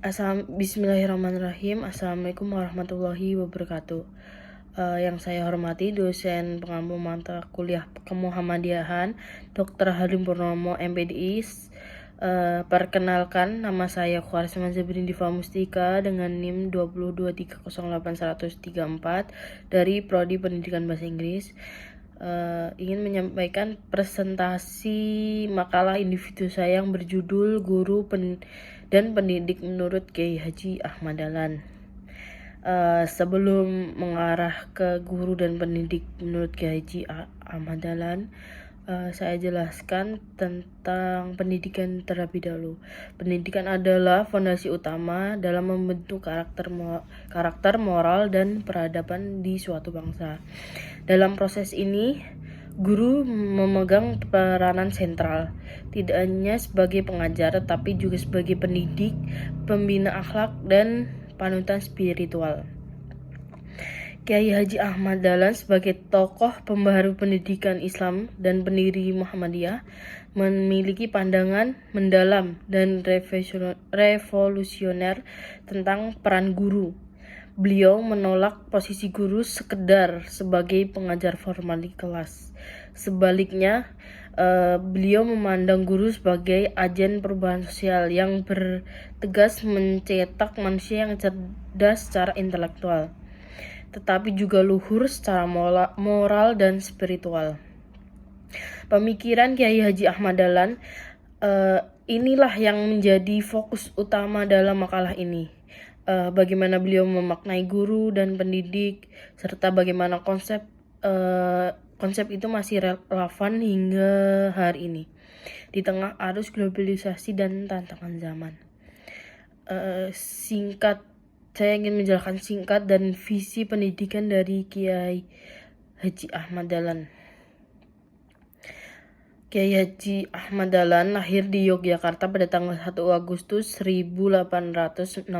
Bismillahirrahmanirrahim. Assalamualaikum warahmatullahi wabarakatuh. Yang saya hormati dosen pengampu mata kuliah Kemuhammadiyahan, Dr. Halim Purnomo, MPDI. Perkenalkan, nama saya Khawarizman Zabrin Diva Mustika dengan NIM 223081134 dari Prodi Pendidikan Bahasa Inggris. Ingin menyampaikan presentasi makalah individu saya yang berjudul Guru dan Pendidik menurut Kiai Haji Ahmad Dahlan. Sebelum mengarah ke guru dan pendidik menurut Kiai Haji Ahmad Dahlan, saya jelaskan tentang pendidikan terlebih dahulu. Pendidikan adalah fondasi utama dalam membentuk karakter moral dan peradaban di suatu bangsa. Dalam proses ini, guru memegang peranan sentral, tidak hanya sebagai pengajar, tetapi juga sebagai pendidik, pembina akhlak, dan panutan spiritual. Kiai Haji Ahmad Dahlan sebagai tokoh pembaharu pendidikan Islam dan pendiri Muhammadiyah memiliki pandangan mendalam dan revolusioner tentang peran guru. Beliau menolak posisi guru sekedar sebagai pengajar formal di kelas. Sebaliknya, beliau memandang guru sebagai agen perubahan sosial yang bertugas mencetak manusia yang cerdas secara intelektual, tetapi juga luhur secara moral dan spiritual. Pemikiran Kiai Haji Ahmad Dahlan inilah yang menjadi fokus utama dalam makalah ini. Bagaimana beliau memaknai guru dan pendidik, serta bagaimana konsep itu masih relevan hingga hari ini di tengah arus globalisasi dan tantangan zaman. Saya ingin menjelaskan singkat dan visi pendidikan dari Kiai Haji Ahmad Dahlan. Kiai Haji Ahmad Dahlan lahir di Yogyakarta pada tanggal 1 Agustus 1868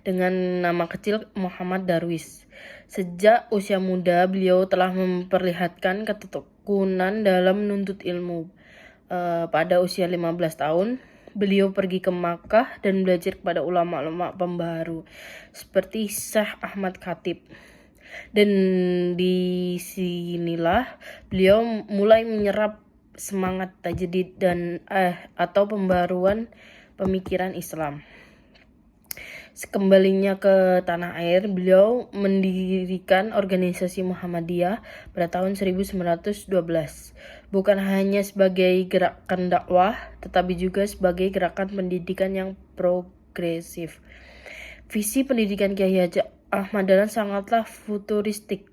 dengan nama kecil Muhammad Darwis. Sejak usia muda, beliau telah memperlihatkan ketekunan dalam menuntut ilmu. Pada usia 15 tahun, beliau pergi ke Makkah dan belajar kepada ulama-ulama pembaharu seperti Syekh Ahmad Khatib. Dan di sinilah beliau mulai menyerap semangat tajdid dan atau pembaruan pemikiran Islam. Sekembalinya ke tanah air, beliau mendirikan organisasi Muhammadiyah pada tahun 1912, bukan hanya sebagai gerakan dakwah, tetapi juga sebagai gerakan pendidikan yang progresif. Visi pendidikan Kiai Haji Ahmad Dahlan sangatlah futuristik.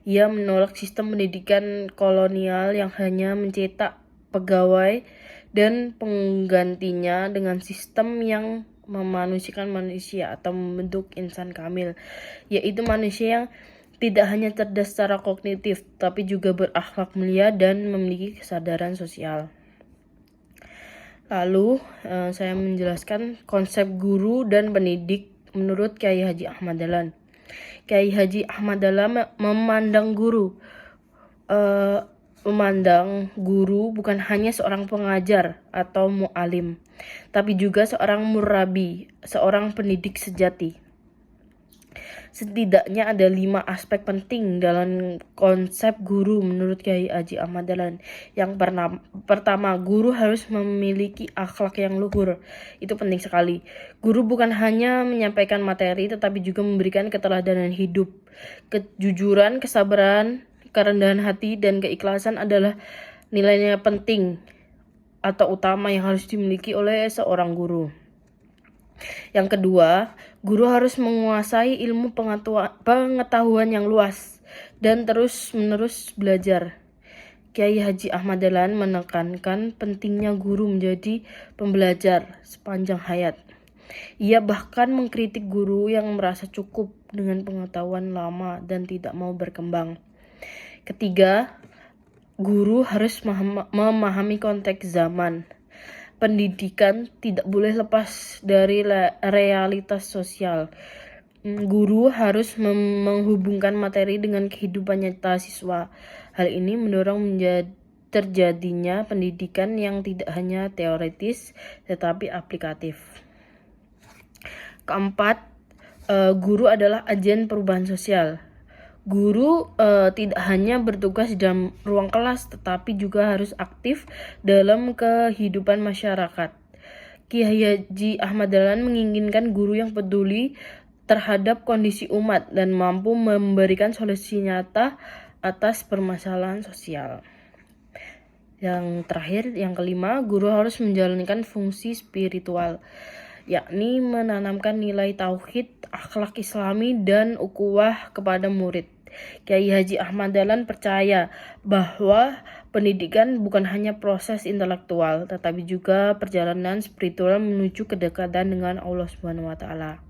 Ia menolak sistem pendidikan kolonial yang hanya mencetak pegawai dan penggantinya dengan sistem yang memanusiakan manusia atau membentuk insan kamil, yaitu manusia yang tidak hanya cerdas secara kognitif, tapi juga berakhlak mulia dan memiliki kesadaran sosial. Lalu, saya menjelaskan konsep guru dan pendidik menurut Kiai Haji Ahmad Dahlan. Kiai Haji Ahmad Dahlan memandang guru bukan hanya seorang pengajar atau mu'alim, tapi juga seorang murabi, seorang pendidik sejati. Setidaknya ada 5 aspek penting dalam konsep guru menurut Kiai Haji Ahmad Dahlan. Yang pertama, guru harus memiliki akhlak yang luhur. Itu penting sekali. Guru bukan hanya menyampaikan materi, tetapi juga memberikan keteladanan hidup. Kejujuran, kesabaran, kerendahan hati, dan keikhlasan adalah nilai-nilai penting atau utama yang harus dimiliki oleh seorang guru. Yang kedua, guru harus menguasai ilmu pengetahuan yang luas dan terus-menerus belajar. Kiai Haji Ahmad Dahlan menekankan pentingnya guru menjadi pembelajar sepanjang hayat. Ia bahkan mengkritik guru yang merasa cukup dengan pengetahuan lama dan tidak mau berkembang. Ketiga, guru harus memahami konteks zaman. Pendidikan tidak boleh lepas dari realitas sosial. Guru harus menghubungkan materi dengan kehidupan nyata siswa. Hal ini mendorong terjadinya pendidikan yang tidak hanya teoritis tetapi aplikatif. Keempat, guru adalah agen perubahan sosial. Guru tidak hanya bertugas di dalam ruang kelas, tetapi juga harus aktif dalam kehidupan masyarakat. Kiai Haji Ahmad Dahlan menginginkan guru yang peduli terhadap kondisi umat dan mampu memberikan solusi nyata atas permasalahan sosial. Yang terakhir, yang kelima, guru harus menjalankan fungsi spiritual, yakni menanamkan nilai tauhid, akhlak islami, dan ukhuwah kepada murid. Kiai Haji Ahmad Dahlan percaya bahwa pendidikan bukan hanya proses intelektual, tetapi juga perjalanan spiritual menuju kedekatan dengan Allah Subhanahu wa Ta'ala.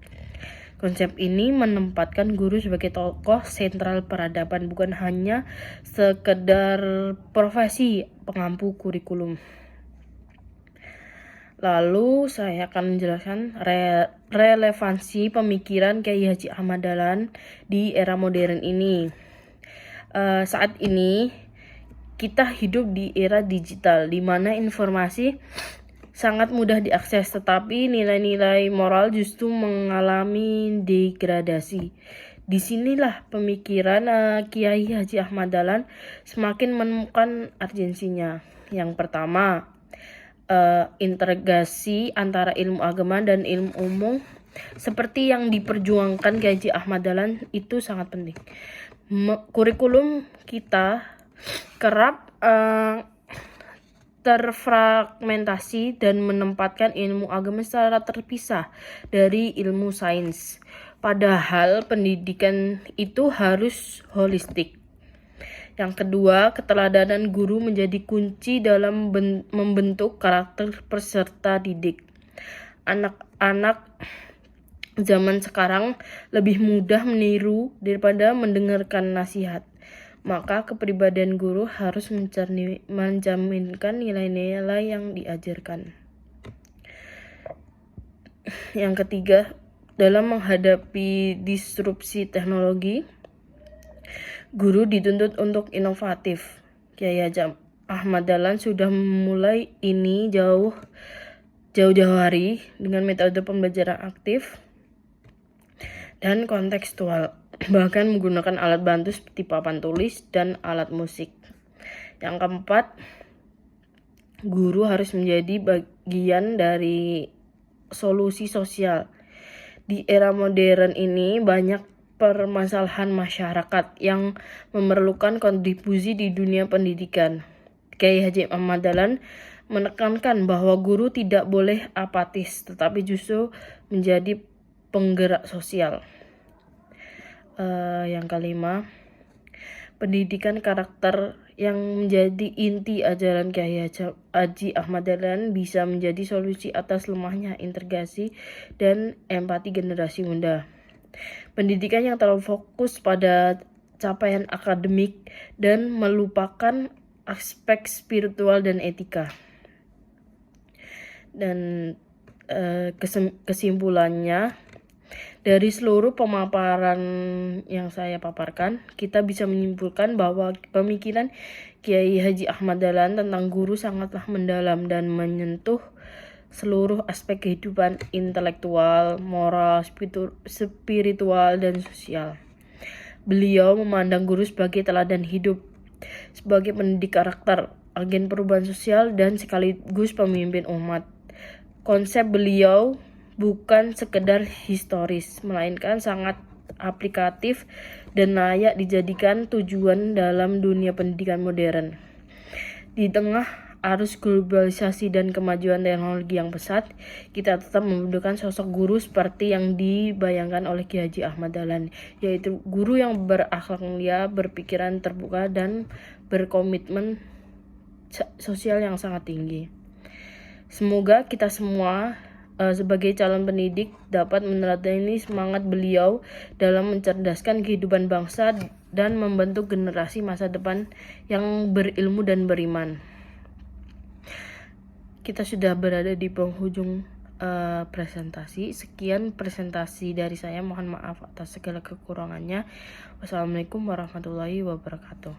Konsep ini menempatkan guru sebagai tokoh sentral peradaban, bukan hanya sekedar profesi pengampu kurikulum. Lalu saya akan menjelaskan relevansi pemikiran Kiai Haji Ahmad Dahlan di era modern ini. Saat ini kita hidup di era digital, di mana informasi sangat mudah diakses, tetapi nilai-nilai moral justru mengalami degradasi. Disinilah pemikiran Kiai Haji Ahmad Dahlan semakin menemukan urgensinya. Yang pertama, integrasi antara ilmu agama dan ilmu umum seperti yang diperjuangkan Kiai Haji Ahmad Dahlan itu sangat penting. Kurikulum kita kerap terfragmentasi dan menempatkan ilmu agama secara terpisah dari ilmu sains. Padahal pendidikan itu harus holistik. Yang kedua, keteladanan guru menjadi kunci dalam membentuk karakter peserta didik. Anak-anak zaman sekarang lebih mudah meniru daripada mendengarkan nasihat. Maka kepribadian guru harus mencerminkan nilai-nilai yang diajarkan. Yang ketiga, dalam menghadapi disrupsi teknologi, guru dituntut untuk inovatif. Kiai Haji Ahmad Dahlan sudah memulai ini jauh-jauh hari dengan metode pembelajaran aktif dan kontekstual, bahkan menggunakan alat bantu seperti papan tulis dan alat musik. Yang keempat, guru harus menjadi bagian dari solusi sosial. Di era modern ini banyak permasalahan masyarakat yang memerlukan kontribusi di dunia pendidikan. Kiai Haji Ahmad Dahlan menekankan bahwa guru tidak boleh apatis, tetapi justru menjadi penggerak sosial. Yang kelima, pendidikan karakter yang menjadi inti ajaran Kiai Haji Ahmad Dahlan bisa menjadi solusi atas lemahnya integrasi dan empati generasi muda. Pendidikan yang terlalu fokus pada capaian akademik dan melupakan aspek spiritual dan etika. Dan kesimpulannya, dari seluruh pemaparan yang saya paparkan, kita bisa menyimpulkan bahwa pemikiran Kiai Haji Ahmad Dahlan tentang guru sangatlah mendalam dan menyentuh seluruh aspek kehidupan intelektual, moral, spiritual, dan sosial. Beliau memandang guru sebagai teladan hidup, sebagai pendidik karakter, agen perubahan sosial, dan sekaligus pemimpin umat. Konsep beliau bukan sekedar historis, melainkan sangat aplikatif dan layak dijadikan tujuan dalam dunia pendidikan modern. Di tengah arus globalisasi dan kemajuan teknologi yang pesat, kita tetap membutuhkan sosok guru seperti yang dibayangkan oleh Kiai Haji Ahmad Dahlan, yaitu guru yang berakhlak mulia, berpikiran terbuka, dan berkomitmen sosial yang sangat tinggi. Semoga kita semua sebagai calon pendidik dapat meneladani semangat beliau dalam mencerdaskan kehidupan bangsa dan membentuk generasi masa depan yang berilmu dan beriman. Kita sudah berada di penghujung presentasi. Sekian presentasi dari saya. Mohon maaf atas segala kekurangannya. Wassalamualaikum warahmatullahi wabarakatuh.